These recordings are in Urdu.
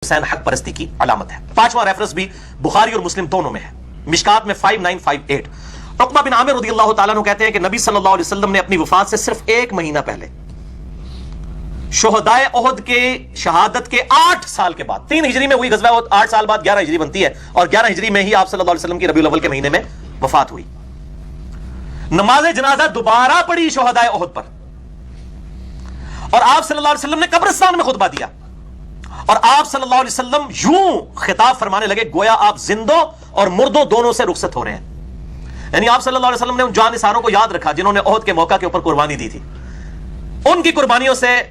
حسین حق پرستی کی علامت ہے۔ پانچواں ریفرنس بھی بخاری اور مسلم دونوں میں ہے، مشکات میں 5958۔ عقبہ بن عامر رضی اللہ تعالیٰ عنہ کہتے ہیں کہ نبی صلی اللہ علیہ وسلم نے اپنی وفات سے صرف 1 مہینہ پہلے شہدائے احد کے شہادت کے 8 سال کے بعد، 3 ہجری میں ہوئی غزوہ احد، 8 سال بعد 11 ہجری بنتی ہے، اور 11 ہجری میں ہی آپ صلی اللہ علیہ وسلم کی ربیع الاول کے مہینے میں وفات ہوئی۔ نماز جنازہ دوبارہ پڑھی شہدائے احد پر، اور آپ صلی اللہ علیہ وسلم نے قبرستان میں خطبہ دیا، اور آپ صلی اللہ علیہ وسلم یوں خطاب فرمانے لگے گویا آپ زندوں اور مردوں دونوں سے رخصت ہو رہے ہیں۔ یعنی آپ صلی اللہ علیہ وسلم نے ان جانثاروں کو یاد رکھا جنہوں نے احد کے موقع کے اوپر قربانی دی تھی، ان کی قربانیوں سے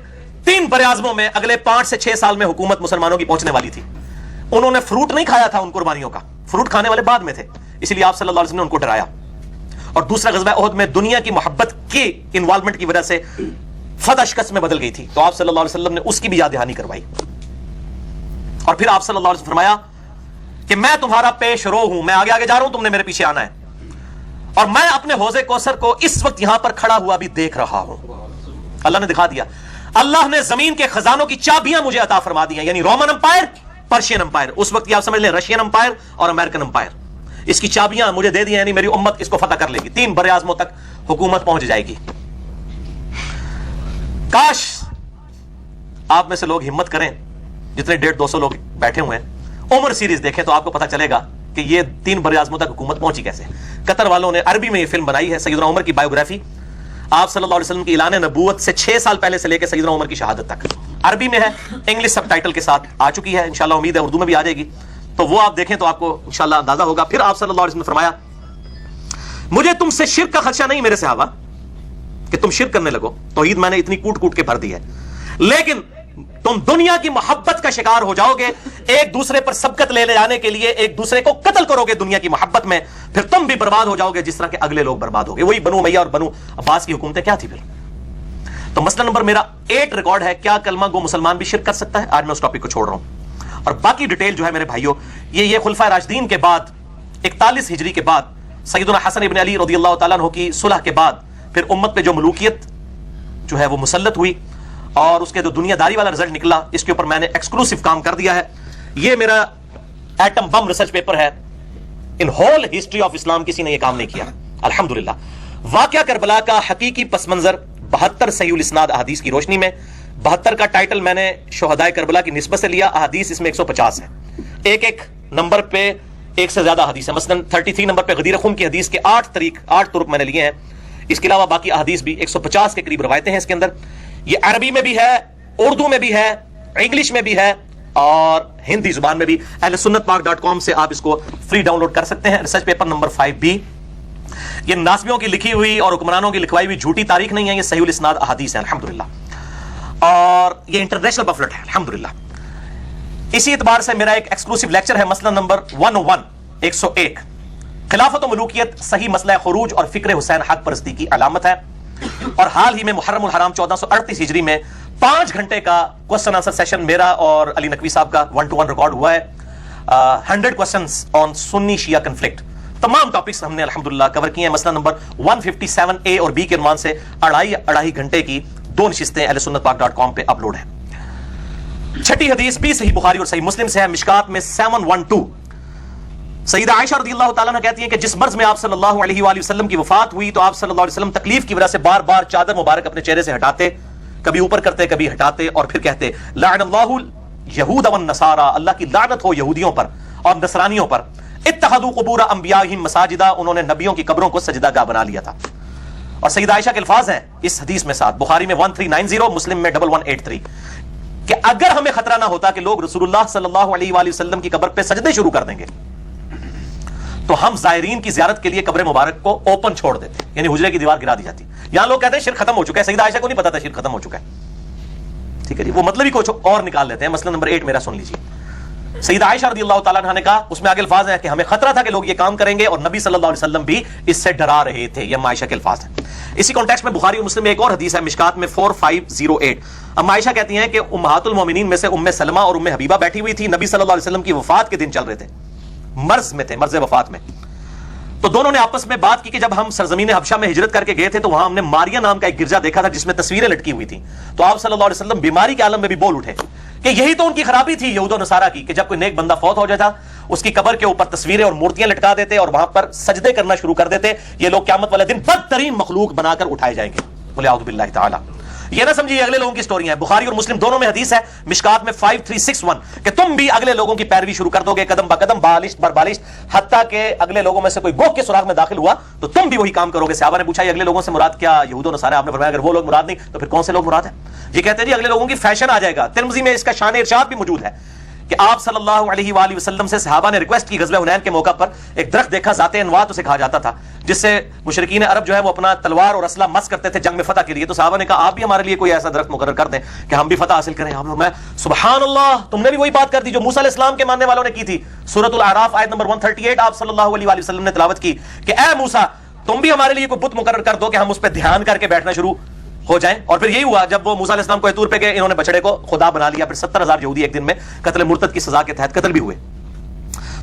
3 براعظموں میں اگلے 5 سے 6 سال میں حکومت مسلمانوں کی پہنچنے والی تھی۔ انہوں نے فروٹ نہیں کھایا تھا ان قربانیوں کا، فروٹ کھانے والے بعد میں تھے، اس لیے آپ صلی اللہ علیہ وسلم نے ان کو ڈرایا۔ اور دوسرا غزوہ احد میں دنیا کی محبت کی انوالومنٹ کی وجہ سے فتح شکست میں بدل گئی تھی، تو آپ صلی اللہ علیہ وسلم نے اس کی بھی یاد دہانی کروائی۔ اور پھر آپ صلی اللہ علیہ وسلم فرمایا کہ میں تمہارا پیش رو ہوں، میں آگے آگے جا رہا ہوں، تم نے میرے پیچھے آنا ہے، اور میں اپنے حوض کوثر کو اس وقت یہاں پر کھڑا ہوا بھی دیکھ رہا ہوں۔ اللہ نے دکھا دیا، اللہ نے زمین کے خزانوں کی چابیاں مجھے عطا فرما دی ہیں، یعنی رومن امپائر، پرشین امپائر، اس وقت کی آپ سمجھ لیں رشین امپائر اور امریکن امپائر، اس کی چابیاں مجھے دے دی ہیں، یعنی میری امت اس کو فتح کر لے گی، 3 براعظموں تک حکومت پہنچ جائے گی۔ کاش آپ میں سے لوگ ہمت کریں، جتنے 150-200 لوگ بیٹھے ہوئے ہیں، عمر سیریز دیکھیں تو آپ کو پتہ چلے گا کہ یہ 3 براعظموں تک حکومت پہنچی کیسے۔ قطر والوں نے عربی میں یہ فلم بنائی ہے، سیدنا عمر کی بایوگرافی، آپ صلی اللہ علیہ وسلم کی اعلان نبوت سے 6 سال پہلے سے لے کے سیدنا عمر کی شہادت تک، عربی میں ہے، انگلش سب ٹائٹل کے ساتھ آ چکی ہے، انشاءاللہ امید ہے اردو میں بھی آ جائے گی، تو وہ آپ دیکھیں تو آپ کو انشاءاللہ اندازہ ہوگا۔ پھر آپ صلی اللہ علیہ وسلم نے فرمایا مجھے تم سے شرک کا خدشہ نہیں میرے صحابہ کہ تم شرک کرنے لگو، توحید میں نے اتنی کوٹ کوٹ کے بھر دی ہے، لیکن تم دنیا کی محبت کا شکار ہو جاؤ گے، ایک دوسرے پر سبقت لے جانے کے لیے ایک دوسرے کو قتل کرو گے دنیا کی محبت میں، پھر تم بھی برباد ہو جاؤ گے جس طرح کے اگلے لوگ برباد ہو گئے۔ وہی بنو امیہ اور بنو عباس کی حکومتیں کیا تھی پھر۔ تو مسئلہ نمبر میرا 8 ریکارڈ ہے، کیا کلمہ گو مسلمان بھی شرک کر سکتا ہے؟ آج میں اس ٹاپک کو چھوڑ رہا ہوں، اور باقی ڈیٹیل جو ہے میرے بھائیوں یہ خلفائے راشدین کے بعد 41 ہجری کے بعد سیدنا حسن ابن علی رضی اللہ تعالیٰ عنہ کی صلح کے بعد پھر امت پہ جو ملوکیت جو ہے وہ مسلط ہوئی، اور اس کے جو دنیا داری والا رزلٹ نکلا، اس کے اوپر میں نے ایکسکلوسیو کام کر دیا ہے۔ یہ میرا ایٹم بم ریسرچ پیپر ہے، ان ہول ہسٹری آف اسلام کسی نے یہ کام نہیں کیا الحمدللہ۔ واقعہ کربلا کا حقیقی پس منظر 72 صحیح الاسناد احادیث کی روشنی میں، 72 کا ٹائٹل میں نے شہدائے کربلا کی نسبت سے لیا، احادیث اس میں 150 ہے، ایک نمبر پہ ایک سے زیادہ حدیث ہے، مثلا 33 نمبر پہ غدیر خم کی حدیث کے 8 طرق میں نے لیے ہیں، اس کے علاوہ باقی احادیث بھی 150 کے قریب روایتیں ہیں اس کے اندر۔ یہ عربی میں بھی ہے، اردو میں بھی ہے، انگلش میں بھی ہے، اور ہندی زبان میں بھی۔ اہل سنت پاک.com سے آپ اس کو فری ڈاؤن لوڈ کر سکتے ہیں۔ ریسرچ پیپر نمبر 5B، یہ ناسبیوں کی لکھی ہوئی اور حکمرانوں کی لکھوائی ہوئی جھوٹی تاریخ نہیں ہے، یہ صحیح الاسناد احادیث ہیں الحمدللہ، اور یہ انٹرنیشنل پمفلٹ ہے الحمدللہ۔ اسی اعتبار سے میرا ایک ایکسکلوسیو لیکچر ہے، مسئلہ نمبر 101 خلافت و ملوکیت صحیح مسئلہ خروج اور فکر حسین حق پرستی کی علامت ہے، اور حال ہی میں محرم الحرام 1438 ہجری میں 5 گھنٹے کا کوسچن آنسر سیشن میرا اور علی نقوی صاحب کا 1-to-1 ریکارڈ ہوا ہے، 100 کوسچنز آن سنی شیعہ کنفلکٹ، تمام ٹاپکس ہم نے الحمدللہ کور کیے ہیں۔ مسئلہ نمبر 157A اور B کے عنوان سے 2.5 گھنٹے کی 2 نشستیں اہل سنت پاک.com پہ اپلوڈ ہیں۔ چھٹی حدیث بھی صحیح بخاری اور صحیح مسلم سے ہے، مشکات میں 712۔ سیدہ عائشہ رضی اللہ تعالیٰ عنہ کہتی ہیں کہ جس مرض میں آپ صلی اللہ علیہ وآلہ وسلم کی وفات ہوئی تو آپ صلی اللہ علیہ وسلم تکلیف کی وجہ سے بار بار چادر مبارک اپنے چہرے سے ہٹاتے، کبھی اوپر کرتے کبھی ہٹاتے، اور پھر کہتے لعن اللہ یہود والنصارى، اللہ کی لعنت ہو یہودیوں پر اور نصرانیوں پر، اتخذوا قبور انبیائہم مساجدا، انہوں نے نبیوں کی قبروں کو سجدہ گاہ بنا لیا تھا۔ اور سیدہ عائشہ کے الفاظ ہیں اس حدیث میں ساتھ، بخاری میں 1390، مسلم میں 1183، کہ اگر ہمیں خطرہ نہ ہوتا کہ لوگ رسول اللہ صلی اللہ علیہ وآلہ وسلم کی قبر پہ سجدے شروع کر دیں گے تو ہم زائرین کی زیارت کے لیے قبر مبارک کو اوپن چھوڑ دیتے، یعنی حجرے کی دیوار گرا دی جاتی۔ یہاں لوگ کہتے ہیں شرک ختم ہو چکا ہے، سیدہ عائشہ کو نہیں پتا تھا شرک ختم ہو چکا ہے، ٹھیک ہے جی، وہ مطلب ہی کچھ اور نکال لیتے ہیں۔ مسئلہ نمبر 8 میرا سن لیجیے۔ سیدہ عائشہ رضی اللہ تعالیٰ عنہ نے کہا، اس میں آگے الفاظ ہیں کہ ہمیں خطرہ تھا کہ لوگ یہ کام کریں گے، اور نبی صلی اللہ علیہ وسلم بھی اس سے ڈرا رہے تھے، یہ عائشہ کے الفاظ ہیں۔ اسی کانٹیکسٹ میں بخاری اور مسلم میں ایک اور حدیث ہے، مشکات میں 4508۔ ام عائشہ کہتی ہیں کہ امہات المومنین میں سے ام سلمہ اور ام حبیبہ بیٹھی ہوئی تھی، نبی صلی اللہ علیہ وسلم کی وفات کے دن چل رہے تھے، مرض میں تھے، مرض وفات میں، تو دونوں نے آپس میں بات کی کہ جب ہم سرزمین حبشہ میں ہجرت کر کے گئے تھے تو وہاں ہم نے ماریا نام کا ایک گرجا دیکھا تھا جس میں تصویریں لٹکی ہوئی تھیں، تو آپ صلی اللہ علیہ وسلم بیماری کے عالم میں بھی بول اٹھے کہ یہی تو ان کی خرابی تھی یہود و نصارہ کی، کہ جب کوئی نیک بندہ فوت ہو جاتا اس کی قبر کے اوپر تصویریں اور مورتیاں لٹکا دیتے اور وہاں پر سجدے کرنا شروع کر دیتے. یہ لوگ قیامت والے دن بدترین مخلوق بنا کر اٹھائے جائیں گے. بولے اعوذ باللہ تعالی. یہ نہ سمجھیے اگلے لوگوں کی سٹوریاں ہیں، بخاری اور مسلم دونوں میں حدیث ہے، مشکات میں 5361 کہ تم بھی اگلے لوگوں کی پیروی شروع کر دو گے قدم بقدم، بالشت بر بالشت، حتیٰ کہ اگلے لوگوں میں سے کوئی گوہ کے سراغ میں داخل ہوا تو تم بھی وہی کام کرو گے. صحابہ نے پوچھا یہ اگلے لوگوں سے مراد کیا یہود و نصارہ؟ آپ نے فرمایا اگر وہ لوگ مراد نہیں تو پھر کون سے لوگ مراد ہیں؟ یہ کہتے ہیں جی اگلے لوگوں کی فیشن آ جائے گا. ترمذی میں اس کا شان ارشاد بھی موجود ہے کہ آپ صلی اللہ علیہ وآلہ وسلم سے صحابہ نے ریکویسٹ کی غزوہ حنین کے موقع پر، ایک درخت دیکھا ذات انوات اسے کہا جاتا تھا، جس سے مشرکین عرب جو ہے وہ اپنا تلوار اور اسلحہ مس کرتے تھے جنگ میں فتح کے لیے. تو صحابہ نے کہا آپ بھی ہمارے لیے کوئی ایسا درخت مقرر کر دیں کہ ہم بھی فتح حاصل کریں. آپ میں سبحان اللہ، تم نے بھی وہی بات کر دی جو موسیٰ علیہ السلام کے ماننے والوں نے کی تھی. سورۃ الاعراف آیت نمبر 138 آپ صلی اللہ علیہ وآلہ وسلم نے تلاوت کی کہ اے موسیٰ تم بھی ہمارے لیے کوئی بت مقرر کر دو کہ ہم اس پہ دھیان کر کے بیٹھنا شروع ہو جائیں. اور پھر یہی ہوا جب وہ موسیٰ علیہ السلام کو طور پہ گئے، انہوں نے بچڑے کو خدا بنا لیا. پھر 70,000 یہودی ایک دن میں قتل مرتد کی سزا کے تحت قتل بھی ہوئے.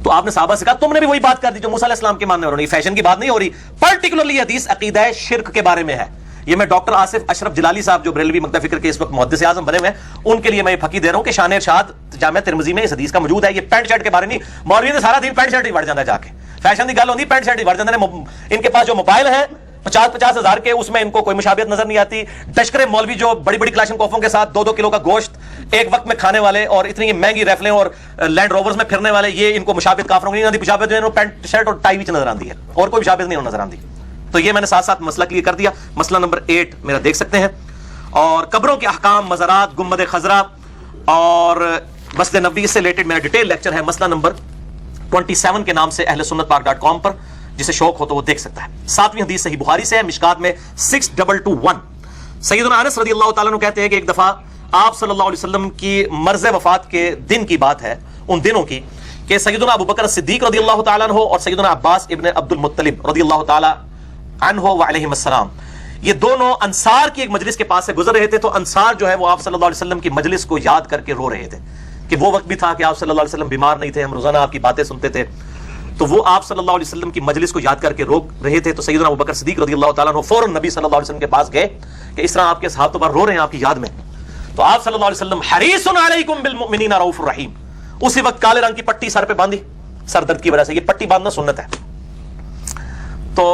تو آپ نے صحابہ سے کہا تم نے بھی وہی بات کر دی جو موسیٰ علیہ السلام کے ماننے والوں نے. فیشن کی بات نہیں ہو رہی، پرٹیکولرلی حدیث عقیدہ شرک کے بارے میں ہے. یہ میں ڈاکٹر آصف اشرف جلالی صاحب جو بریلوی مکتب فکر کے اس وقت محدث اعظم بنے ہوئے ہیں، ان کے لیے میں یہ پھکی دے رہا ہوں کہ شان ارشاد جامع ترمذی میں اس حدیث کا موجود ہے. یہ پینٹ شرٹ کے بارے نہیں، مولوی نے سارا دن پینٹ شرٹ ہی وڑ جانا جا کے. فیشن کی گل ہوتی پینٹ شرٹ ہی وڑ جاتے ہیں. ان کے پاس جو موبائل ہیں 50-50 ہزار کے، اس میں ان کو کوئی مشابہت نظر نہیں آتی. ڈشکرے مولوی جو بڑی بڑی کلاشن کوفوں کے ساتھ 2-2 کلو کا گوشت ایک وقت میں کھانے والے اور اتنی مہنگی ریفلیں اور لینڈ روورز میں پھرنے والے، یہ ان کو مشابہت کافروں کی نہیں آتی. مشابہت جو ہے پینٹ شرٹ اور ٹائی وچ نظر آتی ہے، اور کوئی مشابہت نہیں نظر آتی. تو یہ میں نے ساتھ ساتھ مسئلہ کلیئر کر دیا. مسئلہ نمبر 8 میرا دیکھ سکتے ہیں. اور قبروں کے احکام، مزارات، گنبد خضرا اور مسجد نبوی سے ریلیٹڈ میرا ڈیٹیل لیکچر ہے مسئلہ نمبر 27 کے نام سے اہل سنت پاک.com پر، جسے شوق ہو تو وہ دیکھ سکتا ہے. 7ویں حدیث صحیح بخاری سے ہے، مشکات میں 6221. سیدنا انس رضی اللہ تعالیٰ عنہ کہتے ہیں کہ ایک دفعہ آپ صلی اللہ علیہ وسلم کی مرض وفات کے دن کی بات ہے، ان دنوں کی، کہ سیدنا ابو بکر صدیق رضی اللہ تعالیٰ عنہ اور سیدنا عباس ابن عبد المطلب رضی اللہ تعالیٰ عنہ وعلیہم السلام، یہ دونوں انصار کی ایک مجلس کے پاس سے گزر رہے تھے. تو انصار جو ہے وہ آپ صلی اللہ علیہ وسلم کی مجلس کو یاد کر کے رو رہے تھے کہ وہ وقت بھی تھا کہ آپ صلی اللہ علیہ وسلم بیمار نہیں تھے، ہم روزانہ آپ کی باتیں سنتے تھے. تو وہ آپ صلی اللہ علیہ وسلم کی مجلس کو یاد کر کے رو رہے تھے. تو سیدنا ابو بکر صدیق رضی اللہ تعالیٰ عنہ فوراً نبی صلی اللہ علیہ وسلم کے پاس گئے کہ اس طرح آپ کے صحابہ رو رہے ہیں آپ کی یاد میں. تو آپ صلی اللہ علیہ وسلم حریص علیکم بالمؤمنین رؤوف الرحیم، اسی وقت کالے رنگ کی پٹی سر پہ باندھی، سر درد کی وجہ سے. یہ پٹی باندھنا سنت ہے. تو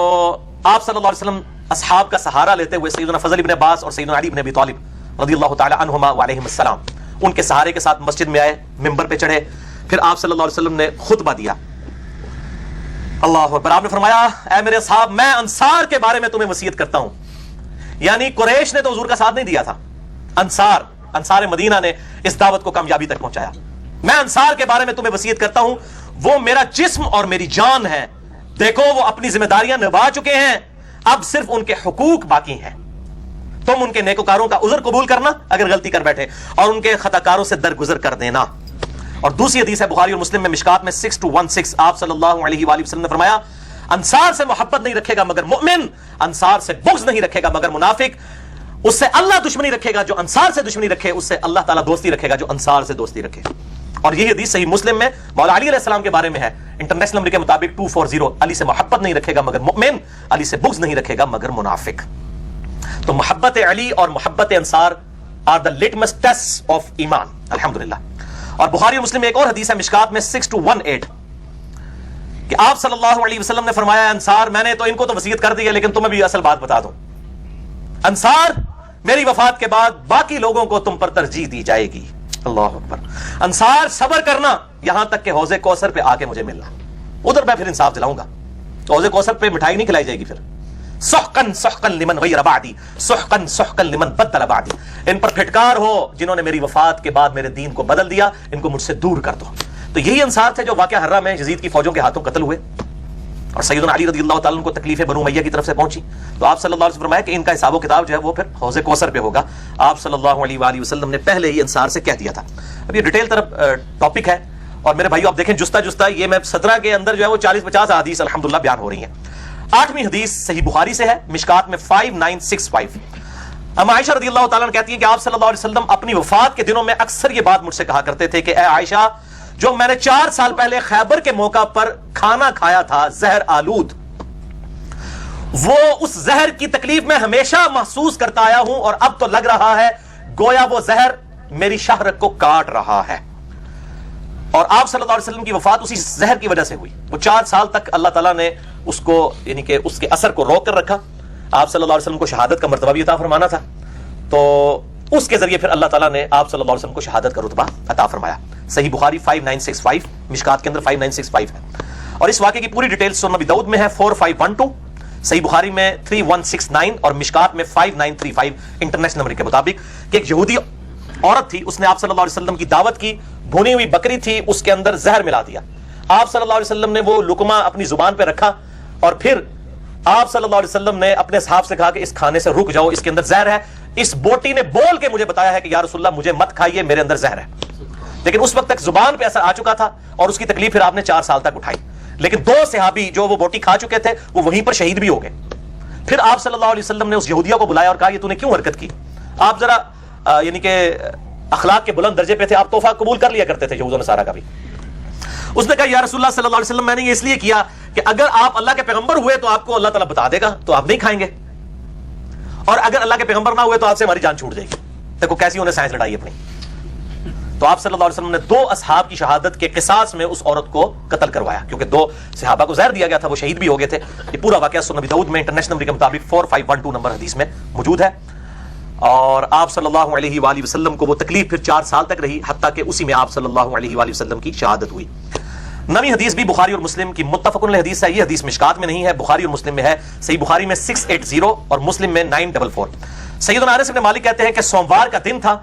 آپ صلی اللہ علیہ وسلم اصحاب کا سہارا لیتے ہوئے سیدنا فضل ابن عباس اور سیدنا علی ابن ابی طالب رضی اللہ تعالی عنہما وعلیہم السلام ان کے سہارے کے ساتھ مسجد میں آئے، منبر پہ چڑھے. پھر آپ صلی اللہ علیہ وسلم نے خطبہ دیا. اللہ اکبر. آپ نے فرمایا اے میرے اصحاب، میں انصار کے بارے میں تمہیں وصیت کرتا ہوں. یعنی قریش نے تو حضور کا ساتھ نہیں دیا تھا، انصار مدینہ نے اس دعوت کو کامیابی تک پہنچایا. میں انصار کے بارے میں تمہیں وصیت کرتا ہوں، وہ میرا جسم اور میری جان ہے. دیکھو وہ اپنی ذمہ داریاں نبھا چکے ہیں، اب صرف ان کے حقوق باقی ہیں. تم ان کے نیکوکاروں کا عذر قبول کرنا اگر غلطی کر بیٹھے، اور ان کے خطاکاروں سے درگزر کر دینا. اور دوسری حدیث ہے بخاری اور مسلم میں مشکات میں 6216، آپ صلی اللہ علیہ وآلہ وسلم نے فرمایا انصار سے محبت نہیں رکھے گا مگر مؤمن، انصار سے بغض نہیں رکھے گا مگر منافق. اس سے اللہ دشمنی رکھے گا جو انصار سے دشمنی رکھے، اس سے اللہ تعالیٰ دوستی رکھے گا جو انصار سے دوستی رکھے. اور یہ حدیث صحیح مسلم میں مولا علی علیہ السلام کے بارے میں ہے، انٹرنیشنل نمبر کے مطابق 240. علی سے محبت نہیں رکھے گا مگر مؤمن، علی سے بغض نہیں رکھے گا مگر منافق. تو محبت علی اور محبت انصار are the litmus test of ایمان الحمدللہ. اور بخاری اور مسلم میں ایک اور حدیث ہے مشکات میں 6218 کہ آپ صلی اللہ علیہ وسلم نے فرمایا انصار، میں نے تو ان کو تو وصیت کر دی ہے لیکن تمہیں بھی اصل بات بتا دوں، انصار میری وفات کے بعد باقی لوگوں کو تم پر ترجیح دی جائے گی. اللہ اکبر. انصار صبر کرنا یہاں تک کہ حوض کوثر پہ آ کے مجھے ملنا، ادھر میں پھر انصاف دلاؤں گا. حوض کوثر پہ مٹھائی نہیں کھلائی جائے گی. پھر سحقن سحقن لمن غیر بعدی، سحقن سحقن لمن بدل بعدی. ان پر پھٹکار ہو جنہوں نے میری وفات کے بعد میرے دین کو بدل دیا، ان کو مجھ سے دور کر دو. تو یہی انصار تھے جو واقعہ حرہ میں یزید کی فوجوں کے ہاتھوں قتل ہوئے اور سیدنا علی رضی اللہ تعالیٰ عنہ کو تکلیفیں بنو امیہ کی طرف سے پہنچی. تو آپ صلی اللہ علیہ وسلم فرمایا کہ ان کا حساب و کتاب جو ہے وہ پھر حوض کوثر پہ ہوگا. آپ صلی اللہ علیہ وآلہ وسلم نے پہلے ہی انصار سے کہہ دیا تھا. اب یہ ڈیٹیل طرف ٹاپک ہے اور میرے بھائیو آپ دیکھیں جستا جستا یہ میں 17 کے اندر جو ہے وہ 40-50 احادیث الحمدللہ بیان ہو رہی ہیں. 8ویں حدیث صحیح بخاری سے ہے مشکات میں 5965. ام عائشہ رضی اللہ تعالیٰ عنہ کہتی ہیں کہ آپ صلی اللہ علیہ وسلم اپنی وفات کے دنوں میں اکثر یہ بات مجھ سے کہا کرتے تھے کہ اے عائشہ، جو میں نے 4 سال پہلے خیبر کے موقع پر کھانا کھایا تھا زہر آلود، وہ اس زہر کی تکلیف میں ہمیشہ محسوس کرتا آیا ہوں اور اب تو لگ رہا ہے گویا وہ زہر میری شہرت کو کاٹ رہا ہے. اور آپ صلی اللہ علیہ وسلم کی وفات اسی زہر کی وجہ سے ہوئی. وہ 4 سال تک اللہ تعالیٰ نے اس کو یعنی کہ اس کے اثر کو روک کر رکھا. آپ صلی اللہ علیہ وسلم کو شہادت کا مرتبہ بھی عطا فرمانا تھا, تو اس کے ذریعے پھر اللہ تعالیٰ نے آپ صلی اللہ علیہ وسلم کو شہادت کا رتبہ عطا فرمایا. صحیح بخاری 5965, مشکات کے اندر 5965 ہے. اور اس واقعے کی پوری ڈیٹیل سنن نبی داؤد میں ہے 4512, صحیح بخاری میں 3169 اور مشکات میں 5935 انٹرنیشنل نمبر کے مطابق, کہ ایک یہودی عورت تھی, اس نے آپ صلی اللہ علیہ وسلم کی دعوت کی, بھونی ہوئی بکری تھی, اس کے اندر زہر ملا دیا. آپ صلی اللہ علیہ وسلم نے وہ لقمہ اپنی زبان پہ رکھا اور پھر آپ صلی اللہ علیہ وسلم نے اپنے صحابہ سے کہا کہ اس کھانے سے رک جاؤ, اس کے اندر زہر ہے. اس بوٹی نے بول کے مجھے بتایا ہے کہ یا رسول اللہ مجھے مت کھائیے, میرے اندر زہر ہے. لیکن اس وقت تک زبان پہ اثر آ چکا تھا اور اس کی تکلیف پھر آپ نے 4 سال تک اٹھائی. لیکن 2 صحابی جو وہ بوٹی کھا چکے تھے وہ وہیں پر شہید بھی ہو گئے. پھر آپ صلی اللہ علیہ وسلم نے اس یہودیہ کو بلایا اور کہا یہ تو نے کیوں حرکت کی؟ آپ ذرا یعنی کہ اخلاق کے بلند درجے پہ تھے, آپ تحفہ قبول کر لیا کرتے تھے یہود و نصارہ کا بھی. اس نے کہا یا رسول اللہ صلی اللہ علیہ وسلم میں نے یہ اس لیے کیا کہ اگر آپ اللہ کے پیغمبر ہوئے تو آپ کو اللہ تعالیٰ بتا دے گا تو آپ نہیں کھائیں گے, اور اگر اللہ کے پیغمبر نہ ہوئے تو آپ سے ہماری جان چھوٹ جائے گی. دیکھو کیسی انہیں سائنس لڑائی اپنی. تو آپ صلی اللہ علیہ وسلم نے 2 اصحاب کی شہادت کے قصاص میں اس عورت کو قتل کروایا, کیونکہ 2 صحابہ کو زہر دیا گیا تھا, وہ شہید بھی ہو گئے تھے. یہ پورا واقعہ سنن نبی داؤد میں انٹرنیشنل نمبر کے مطابق 4512 نمبر حدیث میں موجود ہے. اور آپ صلی اللہ علیہ وآلہ وسلم کو وہ تکلیف پھر 4 سال تک رہی, حتیٰ کہ اسی میں آپ صلی اللہ علیہ وآلہ وسلم کی شہادت ہوئی. نویں حدیث بھی بخاری اور مسلم کی متفق علیہ حدیث ہے. یہ حدیث مشکات میں نہیں ہے, بخاری اور مسلم میں ہے. صحیح بخاری میں 680 اور مسلم میں 944. سیدنا انس بن مالک کہتے ہیں کہ سوموار کا دن تھا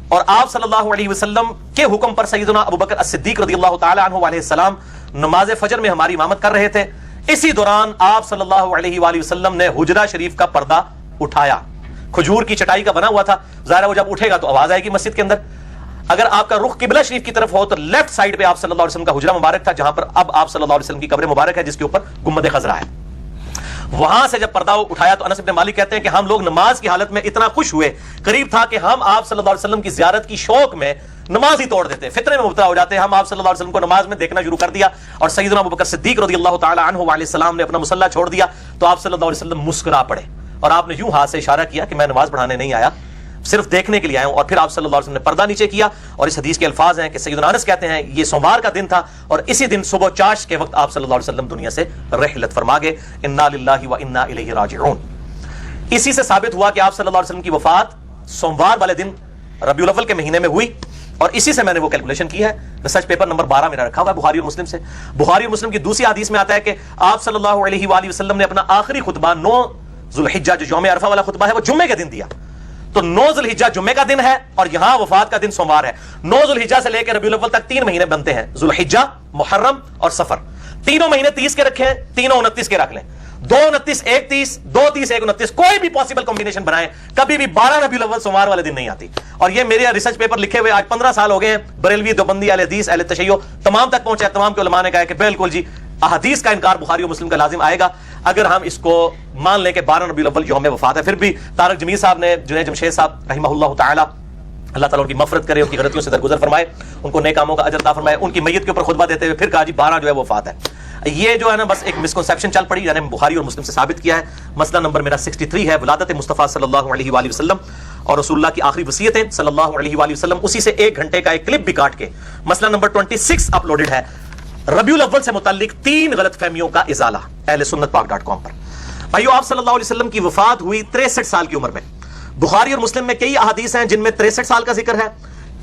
اور آپ صلی اللہ علیہ وسلم کے حکم پر سیدنا ابو بکر الصدیق رضی اللہ تعالی عنہ علیہ السلام نماز فجر میں ہماری امامت کر رہے تھے. اسی دوران آپ صلی اللہ علیہ وآلہ وسلم نے حجرہ شریف کا پردہ اٹھایا. کھجور کی چٹائی کا بنا ہوا تھا, ظاہر ہے وہ جب اٹھے گا تو آواز آئے گی مسجد کے اندر. اگر آپ کا رخ قبلہ شریف کی طرف ہو تو لیفٹ سائڈ پہ آپ صلی اللہ علیہ وسلم کا حجرہ مبارک تھا, جہاں پر اب آپ صلی اللہ علیہ وسلم کی قبر مبارک ہے جس کے اوپر گنبد خضرا ہے. وہاں سے جب پردہ اٹھایا تو انس بن مالک کہتے ہیں کہ ہم لوگ نماز کی حالت میں اتنا خوش ہوئے, قریب تھا کہ ہم آپ صلی اللہ علیہ وسلم کی زیارت کی شوق میں نماز ہی توڑ دیتے, فطرے میں مبتلا ہو جاتے. ہم آپ صلی اللہ علیہ وسلم کو نماز میں دیکھنا شروع کر دیا اور سیدنا ابو بکر صدیق رضی اللہ تعالی عنہ علیہ السلام نے اپنا مصلی چھوڑ دیا تو آپ صلی اللہ علیہ وسلم مسکرا پڑے اور آپ نے یوں ہاتھ سے اشارہ کیا کہ میں نماز پڑھانے نہیں آیا, صرف دیکھنے کے لیے آیا ہوں. اور پھر آپ صلی اللہ علیہ وسلم نے پردہ نیچے کیا اور اس حدیث کے الفاظ ہیں کہ سیدنا انس کہتے ہیں یہ سوموار کا دن تھا اور اسی دن صبح چاش کے وقت آپ صلی اللہ علیہ وسلم دنیا سے رحلت فرما گئے. انا للہ و انا الیہ راجعون. اسی سے ثابت ہوا کہ آپ صلی اللہ علیہ وسلم کی وفات سوموار والے دن ربیع الاول کے مہینے میں ہوئی, اور اسی سے میں نے وہ کیلکولیشن کی ہے. ریسرچ پیپر نمبر 12 میرا رکھا ہوا ہے بخاری اور مسلم سے. بخاری اور مسلم کی دوسری حدیث میں آتا ہے کہ آپ صلی اللہ علیہ وآلہ وسلم نے اپنا آخری خطبہ 9 ذو الحجہ جو یوم عرفہ والا خطبہ ہے وہ جمعے کے دن دیا. تو 9 ذو الحجہ جمعے کا دن ہے اور یہاں وفات کا دن سوموار ہے. 9 ذو الحجہ سے لے کے ربیع الاول تک 3 مہینے بنتے ہیں, ذو الحجہ, محرم اور سفر. تینوں مہینے 30 کے رکھے ہیں, تینوں 29 کے رکھ لیں. 2 29 1 30, 2 30 1 29, کوئی بھی پاسبل کمبینیشن بنائیں, کبھی بھی 12 ربیع الاول سوموار والے دن نہیں آتی. اور یہ میرے ریسرچ پیپر لکھے ہوئے آج 15 سال ہو گئے ہیں. بریلوی, دیوبندی, اہل حدیث, اہل تشیع تمام تک پہنچے. تمام کے علماء نے کہا کہ بالکل جی احادیث کا انکار بخاری و مسلم کا لازم آئے گا اگر ہم اس کو مان لیں کہ 12 ربیع الاول یوم وفات ہے. پھر بھی طارق جمیل صاحب نے, جنید جمشید صاحب رحمہ اللہ تعالی, اللہ تعالیٰ ان کی مغفرت کرے, ان کی غلطیوں سے درگزر فرمائے, ان کو نیک کاموں کا اجر عطا فرمائے, ان کی میت کے اوپر خطبہ دیتے ہوئے پھر کہا جی 12 جو ہے وہ وفات ہے. یہ جو ہے نا بس ایک مسکنسیپشن چل پڑی, یعنی بخاری اور مسلم سے ثابت کیا ہے. مسئلہ نمبر میرا 63 ہے, ولادت مصطفیٰ صلی اللہ علیہ وآلہ وسلم اور رسول اللہ کی آخری وصیتیں صلی اللہ علیہ وآلہ وسلم. اسی سے 1 گھنٹے کا ایک کلپ بھی کاٹ کے مسئلہ نمبر 26 اپلوڈڈ ہے, ربیع الاول سے متعلق 3 غلط فہمیوں کا ازالہ, اہل سنت پاک.com پر. بھائیو, آپ صلی اللہ علیہ وسلم کی وفات ہوئی 63 سال کی عمر میں. بخاری اور مسلم میں کئی احادیث ہیں جن میں 63 سال کا ذکر ہے,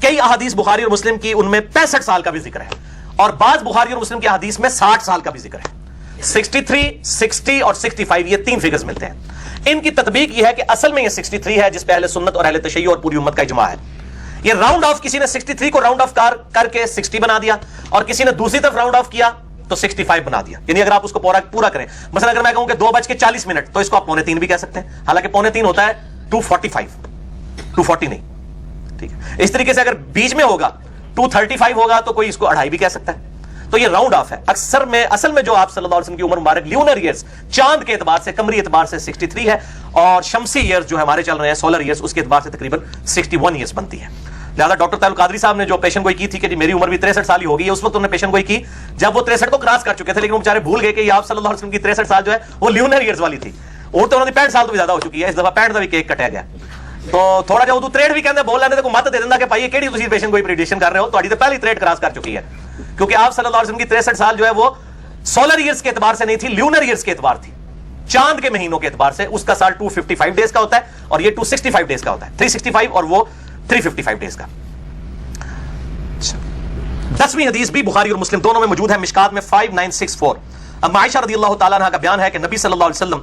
کئی احادیث بخاری اور مسلم کی ان میں 65 سال کا بھی ذکر ہے, اور بعض بخاری اور مسلم کی احادیث میں 60 سال کا بھی ذکر ہے. 63, 60 اور 65 یہ 3 فگرز ملتے ہیں. ان کی تطبیق یہ ہے کہ اصل میں یہ 63 ہے جس پہ اہل سنت اور اہل تشیع اور پوری امت کا اجماع ہے. یہ راؤنڈ آف, کسی نے 63 کو راؤنڈ آف کر کے 60 بنا دیا اور کسی نے دوسری طرف راؤنڈ آف کیا تو 65 بنا دیا. یعنی اگر آپ اس کو پورا کریں, مثلا اگر میں کہوں کہ 2:40 تو اس کو آپ 2:45 بھی کہہ سکتے ہیں, حالانکہ 2:45 ہوتا ہے 2:45, 2:40 نہیں. ٹھیک ہے, اس طریقے سے اگر بیچ میں ہوگا 2:35 ہوگا تو کوئی اس کو 2:30 بھی کہہ سکتا ہے. تو یہ راؤنڈ آف ہے. اصل میں جو آپ صلی اللہ علیہ وسلم کی عمر مبارک لیونر ایئرز, چاند کے اعتبار سے, قمری اعتبار سے 63 ہے, اور شمسی ایئرز جو ہمارے چل رہے ہیں سولر ایئرز, اس کے اعتبار سے تقریباً 61 ایئرز بنتی ہے. لہٰذا ڈاکٹر طاہر القادری صاحب نے جو پیشن گوئی کی تھی کہ میری عمر بھی 63 سال ہی ہوگی, اس وقت انہوں نے پیشن گوئی کی جب وہ 63 کو کراس کر چکے تھے, لیکن وہ بیچارے بھول گئے کہ آپ صلی اللہ علیہ وسلم کی 63 سال جو ہے وہ لیونر ایئرز والی تھی. اور تو انہوں نے 65 سال تو بھی زیادہ ہو چکی ہے, اس دفعہ 65 کا بھی کیک کٹا گیا. تو تھوڑا جہا اردو تریڑ بھی کہتے ہیں بول لینے کو مت دے دینا کہ بھائی کیڑی تسی پیشن کوئی پریڈکشن کر رہے ہو, تہاڈی تے پہلی تریڑ کراس کر چکی ہے, کیونکہ آپ صلی اللہ علیہ وسلم کی 63 سال جو ہے وہ سولر ایئرز کے اعتبار سے نہیں تھی, لیونر ایئرز کے اعتبار تھی, چاند کے مہینوں کے اعتبار سے. اس کا سال 255 ڈیز کا ہوتا ہے اور یہ 265 ڈیز کا ہوتا ہے, 365 اور وہ 355 ڈیز کا. 10ویں حدیث بھی بخاری اور مسلم دونوں میں موجود ہے, مشکات میں 5964. اب عائشہ رضی اللہ تعالیٰ عنہ کا بیان ہے کہ نبی صلی اللہ علیہ وسلم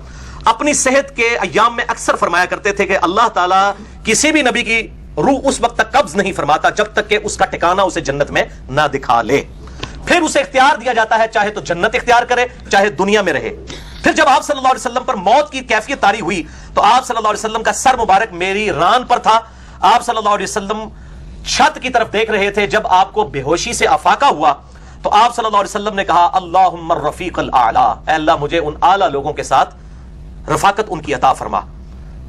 اپنی صحت کے ایام میں اکثر فرمایا کرتے تھے کہ اللہ تعالیٰ کسی بھی نبی کی روح اس وقت تک قبض نہیں فرماتا جب تک کہ اس کا ٹھکانہ اسے جنت میں نہ دکھا لے. پھر اسے اختیار دیا جاتا ہے, چاہے تو جنت اختیار کرے چاہے دنیا میں رہے. پھر جب آپ صلی اللہ علیہ وسلم پر موت کی کیفیت طاری ہوئی تو آپ صلی اللہ علیہ وسلم کا سر مبارک میری ران پر تھا. آپ صلی اللہ علیہ وسلم چھت کی طرف دیکھ رہے تھے. جب آپ کو بے ہوشی سے افاقہ ہوا تو آپ صلی اللہ علیہ وسلم نے کہا اللہم الرفیق الاعلی, اے اللہ مجھے ان اعلیٰ لوگوں کے ساتھ رفاقت ان کی عطا فرما.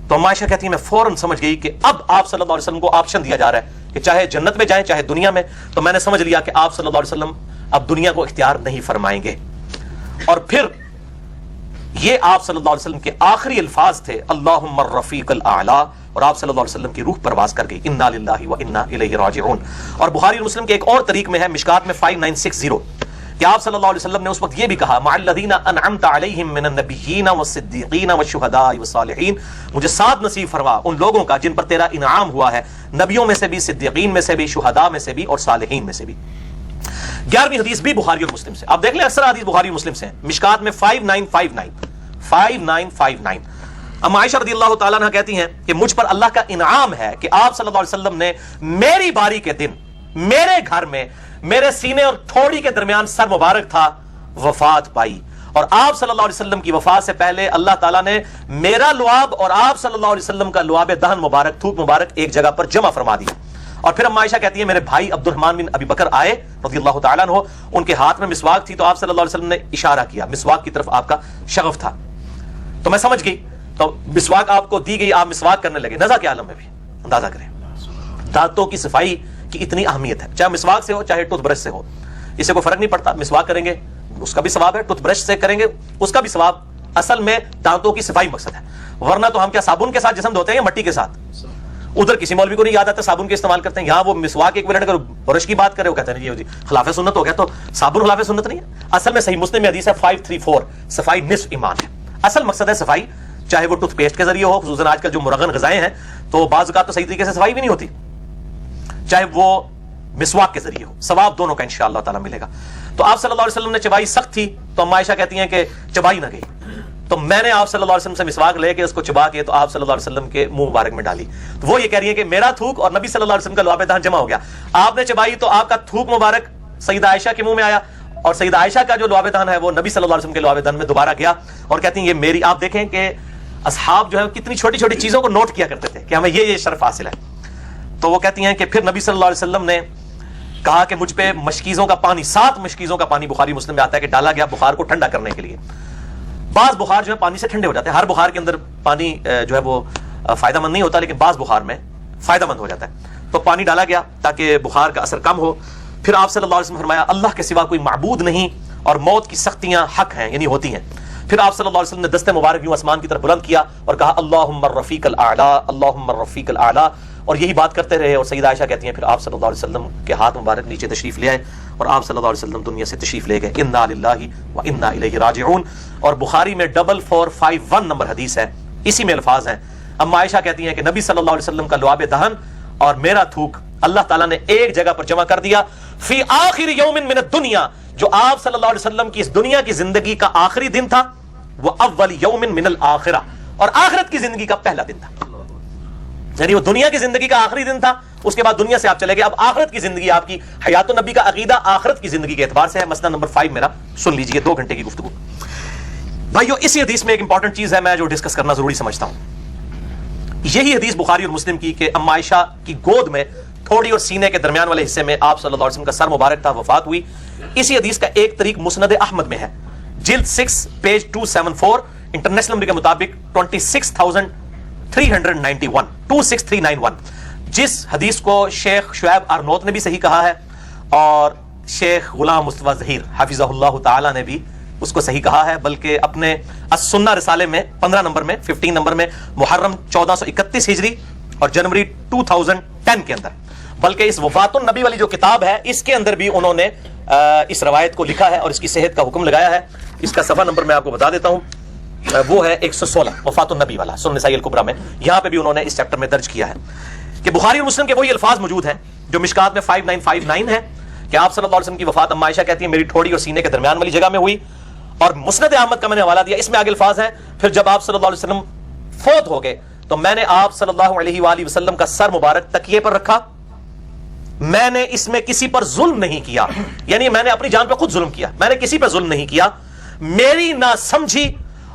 تو عائشہ کہتی ہیں میں فوراً سمجھ گئی کہ اب آپ صلی اللہ علیہ وسلم کو آپشن دیا جا رہا ہے کہ چاہے جنت میں جائیں چاہے دنیا میں. تو میں نے سمجھ لیا کہ آپ صلی اللہ علیہ وسلم اب دنیا کو اختیار نہیں فرمائیں گے. اور پھر یہ آپ صلی اللہ علیہ وسلم کے آخری الفاظ تھے اللہم الرفیق الاعلی, اور آپ صلی اللہ علیہ وسلم کی روح پرواز کر گئی. انا للہ و انا الیہ راجعون. اور بخاری اور مسلم کے ایک اور طریق میں ہے, مشکات میں 5960, کہ آپ صلی اللہ علیہ وسلم نے اس وقت یہ بھی کہا مع الذین انعمت علیہم من النبیین والصدیقین والشہداء والصالحین, مجھے ساتھ نصیب فرما ان لوگوں کا جن پر تیرا انعام ہوا ہے, نبیوں میں سے بھی, صدیقین میں سے بھی, شہداء میں سے بھی اور صالحین میں سے بھی. 11ویں حدیث بھی بخاری اور مسلم سے. آپ دیکھ لیں اکثر حدیث بخاری اور مسلم سے ہیں, مشکات میں 5959. ام عائشہ رضی اللہ تعالیٰ عنہ کہتی ہیں کہ مجھ پر اللہ کا انعام ہے کہ آپ صلی اللہ علیہ وسلم نے میری باری کے دن میرے گھر میں میرے سینے اور تھوڑی کے درمیان سر مبارک تھا وفات پائی, اور آپ صلی اللہ علیہ وسلم کی وفات سے پہلے اللہ تعالیٰ نے میرا لعاب اور آپ صلی اللہ علیہ وسلم کا لعاب دہن مبارک, تھوک مبارک ایک جگہ پر جمع فرما دیا. اور پھر ام عائشہ کہتی ہیں میرے بھائی عبد الرحمن بن ابی بکر آئے رضی اللہ تعالیٰ عنہ, ان کے ہاتھ میں مسواک تھی, تو آپ صلی اللہ علیہ وسلم نے اشارہ کیا, مسواک کی طرف آپ کا شغف تھا. تو میں سمجھ گئی, تو مسواک آپ کو دی گئی, آپ مسواک کرنے لگے. نزا کے عالم میں بھی اندازہ کریں دانتوں کی صفائی کی اتنی اہمیت ہے, چاہے مسواک سے ہو چاہے ٹوتھ برش سے ہو, اس سے کوئی فرق نہیں پڑتا. مسواک کریں گے اس کا بھی ثواب ہے, ٹوتھ برش سے کریں گے اس کا بھی ثواب. اصل میں دانتوں کی صفائی مقصد ہے, ورنہ تو ہم کیا صابن کے ساتھ جسم دھوتے ہیں یا مٹی کے ساتھ؟ ادھر کسی مولوی کو نہیں یاد آتا صابن کے استعمال کرتے ہیں, یہاں وہ مسواک ایک منٹ اگر برش کی بات کرے وہ کہتے ہیں جی خلاف سنت ہو گیا, تو صابن خلاف سنت نہیں ہے. اصل میں صحیح مسلم میں حدیث ہے 534, صفائی نصف ایمان ہے. اصل مقصد ہے صفائی, چاہے وہ ٹوتھ پیسٹ کے ذریعے ہو, خصوصاً آج کل جو مرغن غذائیں ہیں تو بعض اوقات تو صحیح طریقے سے صفائی بھی نہیں ہوتی, چاہے وہ مسواک کے ذریعے ہو, ثواب دونوں کا انشاءاللہ تعالی ملے گا. تو آپ صلی اللہ علیہ وسلم نے چبائی سخت تھی, تو ام عائشہ کہتی ہیں کہ چبائی نہ گئی, تو میں نے آپ صلی اللہ علیہ وسلم سے مسواک لے کے اس کو چبا کے تو آپ صلی اللہ علیہ وسلم کے منہ مبارک میں ڈالی. تو وہ یہ کہہ رہی ہے کہ میرا تھوک اور نبی صلی اللہ علیہ وسلم کا لعاب دہن جمع ہو گیا. آپ نے چبائی تو آپ کا تھوک مبارک سیدہ عائشہ کے منہ میں آیا, اور سیدہ عائشہ کا جو لعاب دہن ہے وہ نبی صلی اللہ علیہ وسلم کے لعاب دہن میں دوبارہ گیا. اور کہتی ہیں یہ میری, آپ دیکھیں کہ اصحاب جو ہے کتنی چھوٹی چھوٹی چیزوں کو نوٹ کیا کرتے تھے کہ ہمیں یہ شرف حاصل ہے. تو وہ کہتی ہیں کہ پھر نبی صلی اللہ علیہ وسلم نے کہا کہ مجھ پہ مشکیزوں کا پانی, 7 مشکیزوں کا پانی بخاری مسلم میں آتا ہے کہ ڈالا گیا بخار کو ٹھنڈا کرنے کے لیے. بعض بخار جو ہے پانی سے ٹھنڈے ہو جاتے ہیں, ہر بخار کے اندر پانی جو ہے وہ فائدہ مند نہیں ہوتا, لیکن بعض بخار میں فائدہ مند ہو جاتا ہے. تو پانی ڈالا گیا تاکہ بخار کا اثر کم ہو. پھر آپ صلی اللہ علیہ وسلم فرمایا اللہ کے سوا کوئی معبود نہیں اور موت کی سختیاں حق ہیں, یعنی ہوتی ہیں. پھر آپ صلی اللہ علیہ وسلم نے دست مبارک یوں آسمان کی طرف بلند کیا اور کہا اللہم الرفیق الاعلی, اللہم الرفیق الاعلی, اور یہی بات کرتے رہے. اور سیدہ عائشہ کہتی ہیں پھر آپ صلی اللہ علیہ وسلم کے ہاتھ مبارک نیچے تشریف لے آئے اور آپ صلی اللہ علیہ وسلم دنیا سے تشریف لے گئے. انا للہ و انا الیہ راجعون. اور بخاری میں 4451 نمبر حدیث ہے, اسی میں الفاظ ہیں. ام عائشہ کہتی ہیں کہ نبی صلی اللہ علیہ وسلم کا لعاب دہن اور میرا تھوک اللہ تعالیٰ نے ایک جگہ پر جمع کر دیا فی آخر یوم من الدنیا, جو آپ صلی اللہ علیہ وسلم کی اس دنیا کی زندگی کا آخری دن تھا, وہ اول یوم من الآخرہ, اور آخرت کی زندگی کا پہلا دن تھا. یعنی وہ دنیا کی زندگی کا آخری دن تھا, اس کے بعد دنیا سے آپ چلے گئے. اب آخرت کی زندگی آپ کی حیات النبی کا عقیدہ آخرت کی زندگی کے اعتبار سے ہے. مسئلہ نمبر 5 میرا سن لیجئے, 2 گھنٹے کی گفتگو. بھائیو اسی حدیث میں ایک امپورٹنٹ چیز ہے میں جو ڈسکس کرنا ضروری سمجھتا ہوں. یہی حدیث بخاری اور مسلم کی کہ ام عائشہ کی گود میں تھوڑی اور سینے کے درمیان والے حصے میں آپ صلی اللہ علیہ وسلم کا سر مبارک تھا, وفات ہوئی. اسی حدیث کا ایک طریق مسند احمد میں ہے, جلد 6 پیج 274, انٹرنیشنل نمبر کے مطابق 26391 جس حدیث کو شیخ شعیب ارنوت نے بھی صحیح کہا ہے اور شیخ غلام مصطفیٰ ظہیر حفظہ اللہ تعالی نے بھی اس کو صحیح کہا ہے, بلکہ اپنے السنہ رسالے میں 15 نمبر میں 15 نمبر میں محرم 1431 ہجری اور جنوری 2010 کے اندر. بلکہ اس وفات النبی والی جو کتاب ہے اس کے اندر بھی انہوں نے اس روایت کو لکھا ہے اور اس کی صحت کا حکم لگایا ہے. اس کا صفحہ نمبر میں آپ کو بتا دیتا ہوں, وہ ہے 116 وفات النبی والا سنن نسائی الکبریٰ میں. یہاں پہ بھی انہوں نے اس چیپٹر میں درج کیا ہے کہ بخاری اور مسلم کے وہی الفاظ موجود ہیں جو مشکات میں 5959 ہے کہ آپ صلی اللہ علیہ وسلم کی وفات اما عائشہ کہتی ہیں میری ٹھوڑی اور سینے کے درمیان والی جگہ میں ہوئی. اور مسند احمد کا میں نے حوالہ دیا, اس میں آگے الفاظ ہیں پھر جب آپ صلی اللہ علیہ وسلم فوت ہو گئے تو میں نے آپ صلی اللہ علیہ وآلہ وسلم کا سر مبارک تکیے پر رکھا, میں نے اس میں کسی پر ظلم نہیں کیا, یعنی میں نے اپنی جان پر خود ظلم کیا, میں نے کسی پر ظلم نہیں کیا. میری ناسمجھی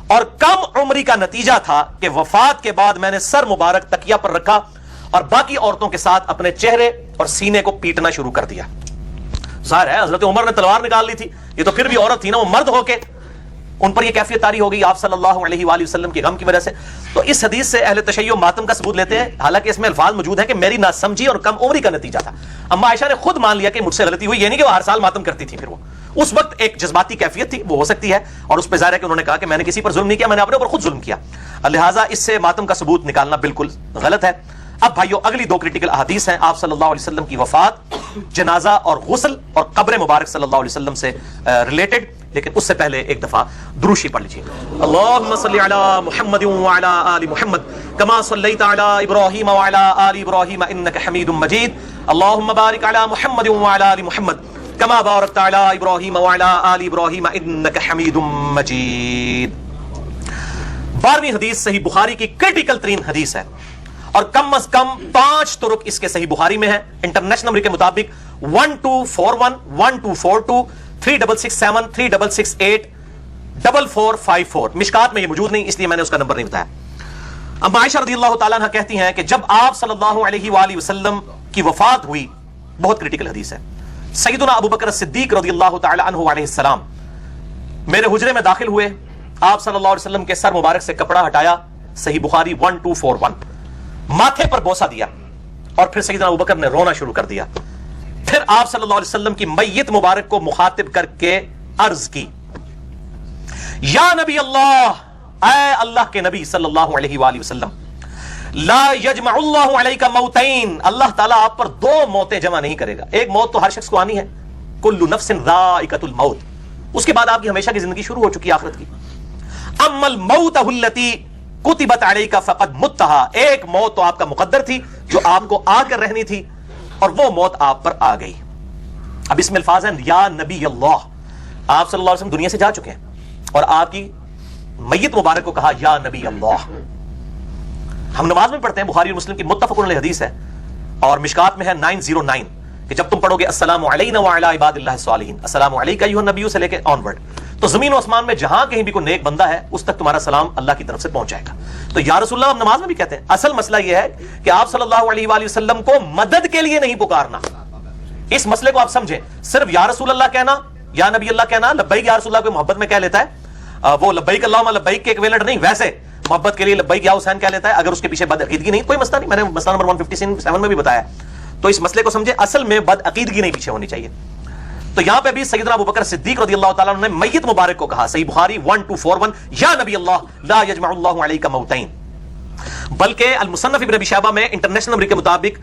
اور کم عمری کا نتیجہ تھا کہ وفات کے بعد میں نے سر مبارک تکیہ پر رکھا اور باقی عورتوں کے ساتھ اپنے چہرے اور سینے کو پیٹنا شروع کر دیا. ظاہر ہے حضرت عمر نے تلوار نکال لی تھی, یہ تو پھر بھی عورت تھی نا, وہ مرد ہو کے ان پر یہ کیفیت طاری ہو گئی آپ صلی اللہ علیہ وآلہ وسلم کے غم کی وجہ سے. تو اس حدیث سے اہل تشیع ماتم کا ثبوت لیتے ہیں, حالانکہ اس میں الفاظ موجود ہیں کہ میری ناسمجھی اور کم عمری کا نتیجہ تھا. اما عائشہ نے خود مان لیا کہ مجھ سے غلطی ہوئی, یہ نہیں کہ وہ ہر سال ماتم کرتی تھی, پھر وہ اس وقت ایک جذباتی کیفیت تھی, وہ ہو سکتی ہے, اور اس پہ ظاہر ہے کہ انہوں نے کہا کہ میں نے کسی پر ظلم نہیں کیا, میں نے اپنے اوپر خود ظلم کیا, لہٰذا اس سے ماتم کا ثبوت نکالنا بالکل غلط ہے. اب بھائیو اگلی دو کریٹیکل احادیث ہیں آپ صلی اللہ علیہ وسلم کی وفات, جنازہ اور غسل اور قبر مبارک صلی اللہ علیہ وسلم سے ریلیٹڈ. لیکن اس سے پہلے ایک دفعہ دروشی پڑھ لیجیے. اللہم صلی علی محمد وعلی آل محمد کما صلیت علی ابراہیم وعلی آل ابراہیم انک حمید مجید. اللہم بارک علی محمد وعلی آل محمد کما بارکت علی ابراہیم وعلی آل ابراہیم انک حمید مجید. 12ویں حدیث صحیح بخاری کی کریٹیکل ترین حدیث ہے اور کم از کم 5 طرق اس کے صحیح بخاری میں ہیں. انٹرنیشنل نمبر کے مطابق 1241 1242 3667 3668 4454. مشکات میں یہ موجود نہیں, اس لیے میں نے اس کا نمبر نہیں بتایا. اما عائشہ رضی اللہ تعالیٰ عنہ کہتی ہیں کہ جب آپ صلی اللہ علیہ وآلہ وسلم کی وفات ہوئی, بہت کریٹیکل حدیث ہے, سیدنا ابو بکر صدیق رضی اللہ تعالیٰ عنہ علیہ السلام میرے حجرے میں داخل ہوئے, آپ صلی اللہ علیہ وسلم کے سر مبارک سے کپڑا ہٹایا, صحیح بخاری 1241, ماتھے پر بوسہ دیا اور پھر سیدنا ابو بکر نے رونا شروع کر دیا. پھر آپ صلی اللہ علیہ وسلم کی میت مبارک کو مخاطب کر کے عرض کی, یا نبی اللہ, اے اللہ کے نبی صلی اللہ علیہ وآلہ وسلم, لا یجمع اللہ علیک موتین, اللہ تعالیٰ آپ پر 2 موتیں جمع نہیں کرے گا. ایک موت تو ہر شخص کو آنی ہے, کل نفس ذائقۃ الموت, اس کے بعد آپ کی ہمیشہ کی زندگی شروع ہو چکی آخرت کی. اما الموتہ التی کتبت علیک فقد متہا, ایک موت تو آپ کا مقدر تھی جو آپ کو آ کر رہنی تھی اور وہ موت آپ پر آ گئی. اب اس میں الفاظ ہیں یا نبی اللہ, آپ صلی اللہ علیہ وسلم دنیا سے جا چکے ہیں اور آپ کی میت مبارک کو کہا یا نبی اللہ. ہم نماز میں پڑھتے ہیں, بخاری اور مسلم کی متفق علیہ حدیث ہے اور مشکات میں ہے 909 کہ جب تم پڑھو گے السلام علینا وعلی عباد اللہ الصالحین, السلام علیک ایھا النبی سے لے کے آن ورڈ, تو زمین و آسمان میں جہاں کہیں بھی کوئی نیک بندہ ہے اس تک تمہارا سلام اللہ کی طرف سے پہنچ جائے گا. تو یا رسول اللہ ہم نماز میں بھی کہتے ہیں. اصل مسئلہ یہ ہے کہ آپ صلی اللہ علیہ وآلہ وسلم کو مدد کے لیے نہیں پکارنا, اس مسئلے کو آپ سمجھیں. صرف یا رسول اللہ کہنا, یا نبی اللہ کہنا, لبیک یا رسول اللہ کو محبت میں کہہ لیتا ہے, وہ لبیک اللہم لبیک کے ایکویلنٹ نہیں, ویسے محبت کے لیے لبیک یا حسین کہہ لیتا ہے اگر اس کے پیچھے بد عقیدگی نہیں, کوئی مسئلہ نہیں. میں نے مسئلہ نمبر 157 میں بھی بتایا. تو اس مسئلے کو سمجھے, اصل میں بد عقیدگی نہیں پیچھے ہونی چاہیے. تو یہاں پہ بھی سیدنا ابو بکر صدیق رضی اللہ تعالیٰ عنہ نے میت مبارک کو کہا, صحیح بخاری 1241, یا نبی اللہ لا یجمع اللہ علیک موتین. بلکہ المصنف ابن ابی شیبہ میں انٹرنیشنل نمبر کے مطابق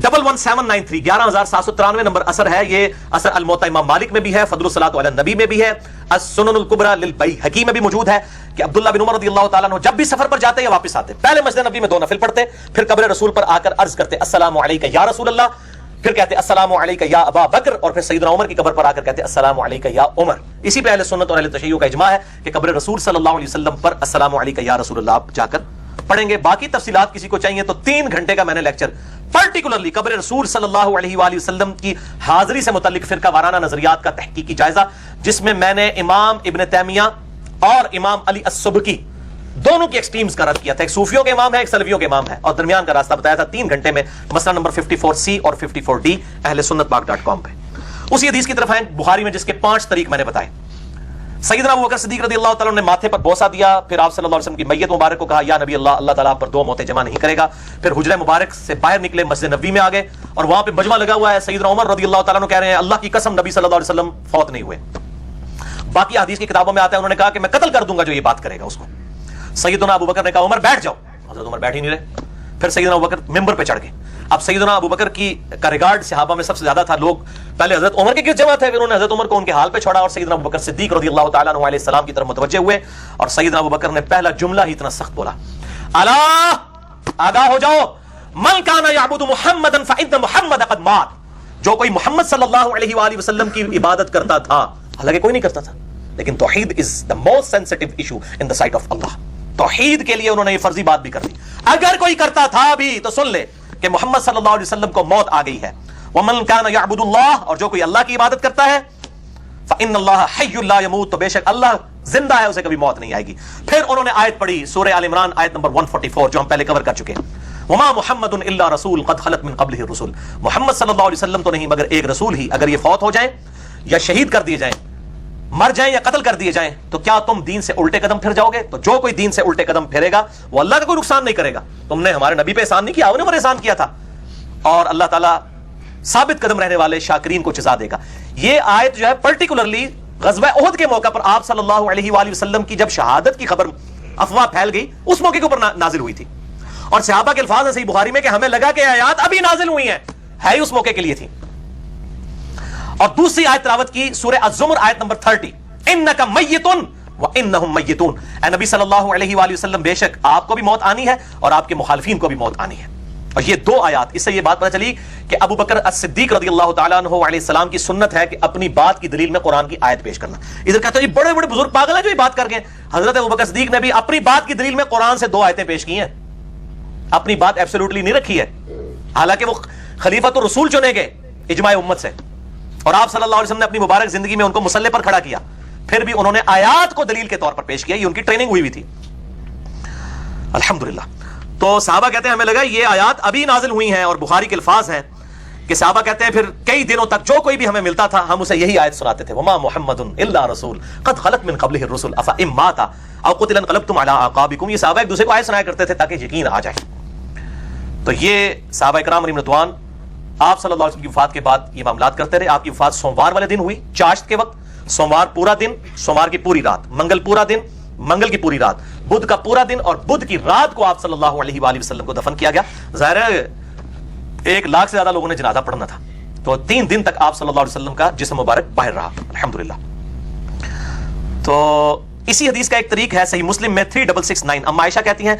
11793 11793 نمبر اثر ہے. یہ اثر الموطا امام مالک میں بھی ہے, فضل الصلاۃ علی النبی میں بھی ہے, السنن الکبریٰ للبیہقی میں بھی موجود ہے کہ عبداللہ بن عمر رضی اللہ تعالیٰ عنہ جب بھی سفر پر جاتے یا واپس آتے پہلے مسجد نبی میں 2 نفل پڑھتے, پھر قبر رسول پر آ کر عرض کرتے السلام علیک یا رسول اللہ, پھر کہتے السلام علیک یا ابا بکر, اور پھر سیدنا عمر کی قبر پر آ کر کہتے السلام علیک یا عمر. اسی پہ اہل سنت اور اہل تشیع کا اجماع ہے کہ قبر رسول صلی اللہ علیہ وسلم پر السلام علیک یا رسول اللہ آپ جا کر پڑھیں گے. باقی تفصیلات کسی کو چاہیے تو 3 گھنٹے کا میں نے لیکچر پرٹیکولرلی قبر رسول صلی اللہ علیہ وآلہ وسلم کی حاضری سے متعلق فرقہ وارانہ نظریات کا تحقیقی جائزہ, جس میں میں نے امام ابن تیمیہ اور امام علی السبکی دونوں کی ایکسٹریمز کا رد کیا تھا. ایک صوفیوں کے امام ہے, ایک سلفیوں کے امام ہے, اور درمیان کا راستہ بتایا تھا 3 گھنٹے میں, مسئلہ نمبر 54C اور 54D اہل سنت پاک.com پہ. اسی حدیث کی طرف ہیں بخاری میں جس کے 5 طریق میں نے بتائے. سیدنا ابو بکر صدیق رضی اللہ تعالیٰ نے ماتھے پر بوسہ دیا, پھر آپ صلی اللہ علیہ وسلم کی میت مبارک کو کہا یا نبی اللہ, اللہ تعالیٰ آپ پر 2 موتیں جمع نہیں کرے گا. پھر حجرہ مبارک سے باہر نکلے, مسجد نبوی میں آ گئے اور وہاں پہ مجمع لگا ہوا ہے. سیدنا عمر رضی اللہ تعالیٰ کہہ رہے ہیں اللہ کی قسم نبی صلی اللہ علیہ وسلم فوت نہیں ہوئے. باقی حدیث کی کتابوں میں آتا ہے انہوں نے کہا کہ میں قتل کر دوں گا جو یہ بات کرے گا اس کو. سیدنا ابو بکر نے کہا عمر بیٹھ جاؤ, حضرت عمر بیٹھ ہی نہیں رہے. پھر سیدنا ابوبکر ممبر پہ چڑھ گئے. اب سیدنا ابوبکر کا ریگارڈ صحابہ میں سب سے زیادہ تھا. لوگ پہلے حضرت عمر کے گرد جمع تھے, پھر انہوں نے حضرت عمر کو ان کے حال پہ چھوڑا اور سیدنا ابوبکر صدیق رضی اللہ تعالیٰ عنہ علیہ السلام کی طرف متوجہ ہوئے. اور سیدنا ابوبکر نے پہلا جملہ ہی اتنا سخت بولا, الا آگاہ ہو جاؤ, من کان یعبد محمدا فان محمد قد مات. جو کوئی محمد صلی اللہ علیہ وآلہ وسلم کی عبادت کرتا تھا, حالانکہ کوئی نہیں کرتا تھا, لیکن توحید is the most sensitive issue in the sight of Allah. توحید کے لیے انہوں نے یہ فرضی بات بھی کر دی. اگر کوئی کرتا تھا بھی تو سن لے کہ محمد صلی اللہ علیہ وسلم کو موت آ گئی ہے. ومن کان یعبد اللہ, اور جو کوئی اللہ کی عبادت کرتا ہے, فإن اللہ حی لا یموت, تو بے شک اللہ زندہ ہے, اسے کبھی موت نہیں آئے گی. پھر انہوں نے آیت پڑھی سورہ آل عمران آیت نمبر 144 جو ہم پہلے کور کر چکے ہیں. وما محمد الا رسول قد خلت من قبلہ الرسل. محمد صلی اللہ علیہ وسلم تو نہیں مگر ایک رسول ہی, اگر یہ فوت ہو جائیں یا شہید کر دیے جائیں, مر جائیں یا قتل کر دیے جائیں, تو کیا تم دین سے الٹے قدم پھر جاؤ گے؟ تو جو کوئی دین سے الٹے قدم پھیرے گا وہ اللہ کا کوئی نقصان نہیں کرے گا. تم نے ہمارے نبی پہ احسان نہیں کیا, انہوں نے پر احسان کیا تھا, اور اللہ تعالیٰ ثابت قدم رہنے والے شاکرین کو جزا دے گا. یہ آیت جو ہے پرٹیکولرلی غزوہ احد کے موقع پر آپ صلی اللہ علیہ وآلہ وسلم کی جب شہادت کی خبر افواہ پھیل گئی اس موقع کے اوپر نازل ہوئی تھی. اور صحابہ کے الفاظ ہیں صحیح بخاری میں کہ ہمیں لگا کہ آیات ابھی نازل ہوئی ہیں, ہے ہی اس موقع کے لیے تھی. اور دوسری آیت تلاوت کی سورہ الزمر آیت نمبر 30, انک میت وانہم میتون. اے نبی صلی اللہ علیہ وآلہ وسلم, بے شک آپ کو بھی موت آنی ہے اور آپ کے مخالفین کو بھی موت آنی ہے. اور یہ دو آیات, اس سے یہ بات پتہ چلی کہ ابو بکر الصدیق رضی اللہ تعالیٰ عنہ علیہ السلام کی سنت ہے کہ اپنی بات کی دلیل میں قرآن کی آیت پیش کرنا. ادھر کہتے ہیں بڑے بڑے بزرگ پاگل ہیں جو یہ بات کر گئے. حضرت ابو بکر صدیق نے بھی اپنی بات کی دلیل میں قرآن سے 2 آیتیں پیش کی ہیں, اپنی بات ایبسولوٹلی نہیں رکھی ہے, حالانکہ وہ خلیفۃ الرسول چنے گئے اجماع امت سے, اور آپ صلی اللہ علیہ وسلم نے اپنی مبارک زندگی میں ان کو مسلح پر کھڑا کیا, پھر بھی انہوں نے آیات کو دلیل کے طور پر پیش کیا. یہ ان کی ٹریننگ ہوئی تھی الحمدللہ. تو صحابہ کہتے ہیں ہمیں لگا یہ آیات ابھی نازل ہوئی ہیں, اور بخاری کے الفاظ ہیں کہ صحابہ کہتے ہیں پھر کئی دنوں تک جو کوئی بھی ہمیں ملتا تھا ہم اسے یہی آیت سناتے تھے, وما محمد الا رسول قد خلت من قبلہ الرسل افئن مات او قتل انقلبتم علی اعقابکم. یہ صحابہ ایک دوسرے کو آیت سنایا کرتے تھے تاکہ یقین آ جائے. تو یہ صحابہ کرام علیہم رضوان آپ صلی اللہ علیہ وسلم کی وفات کے بعد یہ معاملات کرتے رہے. آپ کی وفات سوموار والے دن ہوئی چاشت کے وقت, سوموار پورا دن, سوموار کی پوری رات, منگل پورا دن, منگل کی پوری رات, بدھ کا پورا دن, اور بدھ کی رات کو آپ صلی اللہ علیہ وآلہ وسلم کو دفن کیا گیا. ظاہر ہے 1 لاکھ سے زیادہ لوگوں نے جنازہ پڑھنا تھا, تو 3 دن تک آپ صلی اللہ علیہ وسلم کا جسم مبارک باہر رہا الحمدللہ. تو اسی حدیث کا ایک طریق ہے صحیح مسلم میں 3669. ام عائشہ کہتی ہیں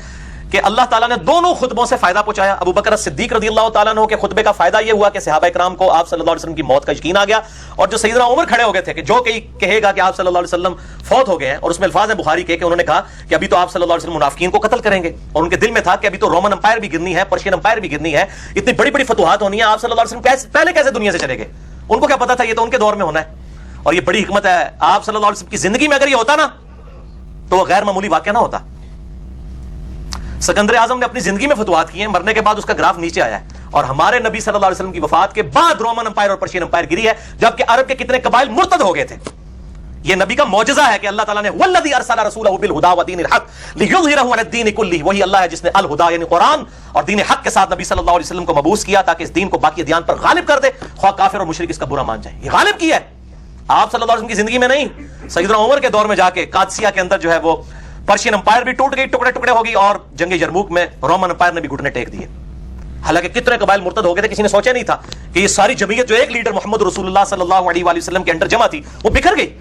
کہ اللہ تعالیٰ نے دونوں خطبوں سے فائدہ پہنچایا. ابو بکر صدیق رضی اللہ تعالیٰ عنہ کے خطبے کا فائدہ یہ ہوا کہ صحابہ کرام کو آپ صلی اللہ علیہ وسلم کی موت کا یقین آ گیا, اور جو سیدنا عمر کھڑے ہو گئے تھے کہ جو کہے گا کہ آپ صلی اللہ علیہ وسلم فوت ہو گئے ہیں, اور اس میں الفاظ ہیں بخاری کے کہ انہوں نے کہا کہ ابھی تو آپ صلی اللہ علیہ وسلم منافقین کو قتل کریں گے, اور ان کے دل میں تھا کہ ابھی تو رومن امپائر بھی گرنی ہے, پرشین امپائر بھی گرنی ہے, اتنی بڑی بڑی فتوحات ہونی ہے, آپ صلی اللہ علیہ وسلم پہلے کیسے دنیا سے چلے گئے. ان کو کیا پتا تھا یہ تو ان کے دور میں ہونا ہے. اور یہ بڑی حکمت ہے, آپ صلی اللہ علیہ وسلم کی زندگی میں اگر یہ ہوتا نا تو وہ غیر معمولی واقعہ نہ ہوتا. سکندر اعظم نے اپنی زندگی میں فتوحات کی ہیں, مرنے کے بعد اس کا گراف نیچے آیا ہے, اور ہمارے نبی صلی اللہ علیہ وسلم کی وفات کے بعد رومن امپائر اور پرشین امپائر گری ہے, جبکہ عرب کے کتنے قبائل مرتد ہو گئے تھے. یہ نبی کا معجزہ ہے کہ اللہ تعالیٰ نے والذی ارسل رسولہ بالہدی ودین الحق لیظہرہ علی الدین کلہ, وہی اللہ ہے جس نے الہدی یعنی قرآن اور دین حق کے ساتھ نبی صلی اللہ علیہ وسلم کو مبعوث کیا تاکہ اس دین کو باقی ادیان پر غالب کر دے, خواہ کافر اور مشرک اس کا برا مان جائیں. یہ غالب کیا ہے آپ صلی اللہ علیہ وسلم کی زندگی میں نہیں, سیدنا عمر کے دور میں جا کے قادسیہ کے اندر جو ہے وہ پرشین امپائر بھی ٹوٹ گئی, ٹکڑے ٹکڑے ہو گئی, اور جنگ یرموک میں رومن امپائر نے بھی گھٹنے ٹیک دیے. حالانکہ کتنے قبائل مرتد ہو گئے تھے, کسی نے سوچا نہیں تھا کہ یہ ساری جمعیت جو ایک لیڈر محمد رسول اللہ صلی اللہ علیہ وآلہ وسلم کے انڈر جمع تھی وہ بکھر گئی.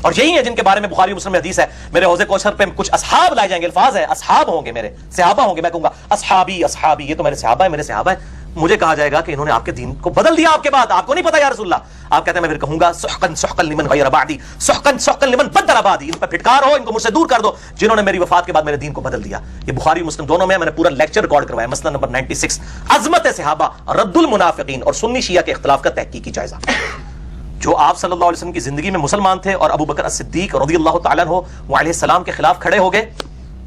اور یہی ہے جن کے بارے میں بخاری مسلم میں حدیث ہے, میرے حوض کوثر پہ کچھ اصحاب لائے جائیں گے, الفاظ ہے اصحاب ہوں گے, میرے صحابہ ہوں گے, میں کہوں گا اصحابی اصحابی, یہ تو میرے صحابہ ہیں, میرے صحابہ ہیں. مجھے کہا جائے گا کہ انہوں نے آپ کے دین کو بدل دیا آپ کے بعد, آپ کو نہیں پتا یا رسول اللہ. آپ کہتے ہیں میں پھر کہوں گا سحقن سحقن لمن غیر بعدی, سحقن سحقن لمن بدل بعدی, ان پہ پھٹکار ہو, ان کو مجھ سے دور کر دو جنہوں نے میری وفات کے بعد میرے دین کو بدل دیا. یہ بخاری مسلم دونوں میں نے پورا لیکچر ریکارڈ کروایا, مسئلہ نمبر 96, عظمت صحابہ, رد المنافقین اور سنی شیعہ کے اختلاف کا تحقیقی جائزہ. جو آپ صلی اللہ علیہ وسلم کی زندگی میں مسلمان تھے اور ابو بکر الصدیق رضی اللہ تعالیٰ عنہ علیہ السلام کے خلاف کھڑے ہو گئے,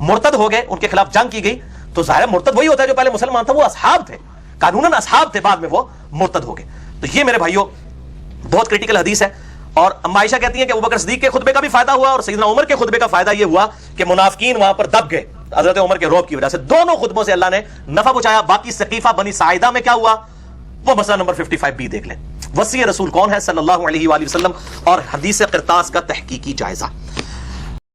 مرتد ہو گئے, ان کے خلاف جنگ کی گئی, تو ظاہر مرتد وہی ہوتا ہے جو پہلے مسلمان تھا, وہ اصحاب تھے, قانوناً اصحاب تھے, بعد میں وہ مرتد ہو گئے. تو یہ میرے بھائیوں بہت کریٹیکل حدیث ہے. اور ام عائشہ کہتی ہیں کہ ابوبکر صدیق کے خطبے کا بھی فائدہ ہوا, اور سیدنا عمر کے خطبے کا فائدہ یہ ہوا کہ منافقین وہاں پر دب گئے حضرت عمر کے رعب کی وجہ سے. دونوں خطبوں سے اللہ نے نفع پہنچایا. باقی ثقیفہ بنی ساعدہ میں کیا ہوا وہ مسئلہ نمبر 55 دیکھ لیں. وصی رسول کون ہے صلی اللہ علیہ وآلہ وسلم, اور حدیث قرطاس کا تحقیقی جائزہ.